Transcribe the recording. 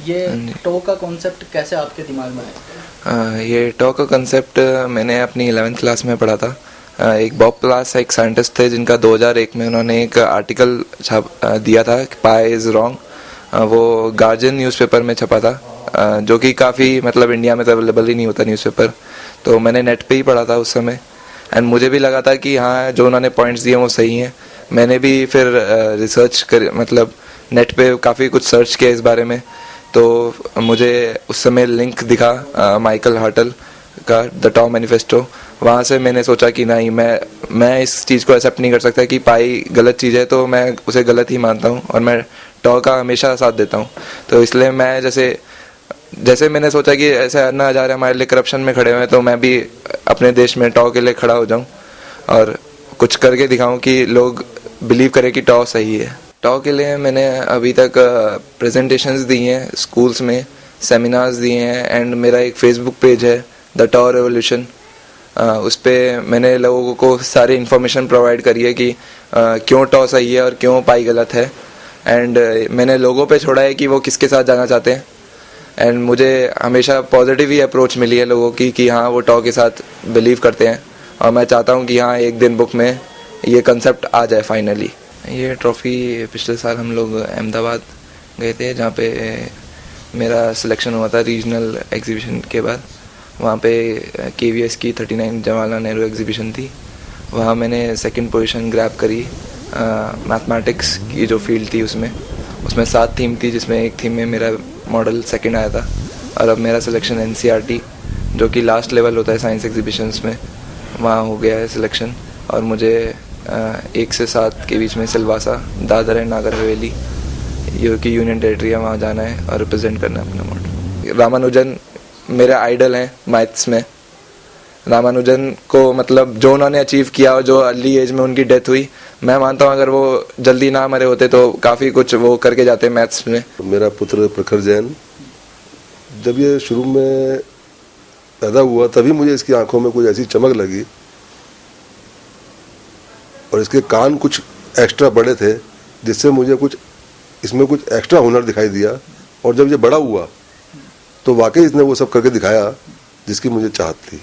ये टॉ का कॉन्सेप्ट कैसे आपके दिमाग में आया? ये टॉ का कंसेप्ट मैंने अपनी 11th क्लास में पढ़ा था। एक बॉब प्लास एक साइंटिस्ट थे जिनका 2001 में उन्होंने एक आर्टिकल दिया था कि पाई इज़ रॉन्ग। वो गार्जियन न्यूज़पेपर में छपा था, जो कि काफ़ी मतलब इंडिया में तो अवेलेबल ही नहीं होता न्यूज़पेपर, तो मैंने नेट पे ही पढ़ा था उस समय। एंड मुझे भी लगा था कि हाँ, जो उन्होंने पॉइंट्स दिए वो सही हैं। मैंने भी फिर रिसर्च कर मतलब नेट पे काफ़ी कुछ सर्च किया इस बारे में, तो मुझे उस समय लिंक दिखा माइकल हार्टल का द टॉ मैनिफेस्टो। वहाँ से मैंने सोचा कि नहीं, मैं इस चीज़ को एक्सेप्ट नहीं कर सकता कि पाई गलत चीज़ है, तो मैं उसे गलत ही मानता हूँ और मैं टॉ का हमेशा साथ देता हूँ। तो इसलिए मैं जैसे मैंने सोचा कि ऐसे अन्ना हजारे हमारे लिए करप्शन में खड़े हुए हैं, तो मैं भी अपने देश में टॉ के लिए खड़ा हो जाऊँ और कुछ करके दिखाऊँ कि लोग बिलीव करें कि टॉ सही है। टॉ के लिए मैंने अभी तक प्रेजेंटेशंस दी हैं, स्कूल्स में सेमिनार्स दिए हैं, एंड मेरा एक फेसबुक पेज है द टॉ रेवोल्यूशन। उस पर मैंने लोगों को सारी इन्फॉर्मेशन प्रोवाइड करी है कि क्यों टॉ सही है और क्यों पाई गलत है। एंड मैंने लोगों पे छोड़ा है कि वो किसके साथ जाना चाहते हैं। एंड मुझे हमेशा पॉजिटिव ही अप्रोच मिली है लोगों की कि हाँ, वो टॉ के साथ बिलीव करते हैं, और मैं चाहता हूँ कि हाँ, एक दिन बुक में ये कंसेप्ट आ जाए फाइनली। ये ट्रॉफ़ी पिछले साल हम लोग अहमदाबाद गए थे, जहाँ पे मेरा सिलेक्शन हुआ था रीजनल एग्जीबिशन के बाद। वहाँ पे KVS की 39 जवाहरलाल नेहरू एग्जीबिशन थी। वहाँ मैंने सेकंड पोजीशन ग्रैब करी। मैथमेटिक्स की जो फील्ड थी उसमें 7 थीम थी, जिसमें एक थीम में मेरा मॉडल सेकंड आया था। और अब मेरा सिलेक्शन NCERT, जो कि लास्ट लेवल होता है साइंस एग्जीबिशंस में, वहाँ हो गया है सिलेक्शन। और मुझे 1 से 7 के बीच में सिलवासा, दादर एंड नागर हवेली जो कि यूनियन टेरिटरी है, वहाँ जाना है और रिप्रेजेंट करना है अपना मॉडल। रामानुजन मेरे आइडल हैं मैथ्स में। रामानुजन को मतलब जो उन्होंने अचीव किया और जो अर्ली एज में उनकी डेथ हुई, मैं मानता हूँ अगर वो जल्दी ना मरे होते तो काफ़ी कुछ वो करके जाते मैथ्स में। मेरा पुत्र प्रखर जैन, जब ये शुरू में पैदा हुआ तभी मुझे इसकी आंखों में कुछ ऐसी चमक लगी, और इसके कान कुछ एक्स्ट्रा बड़े थे, जिससे मुझे इसमें कुछ एक्स्ट्रा हुनर दिखाई दिया। और जब ये बड़ा हुआ तो वाकई इसने वो सब करके दिखाया जिसकी मुझे चाहत थी।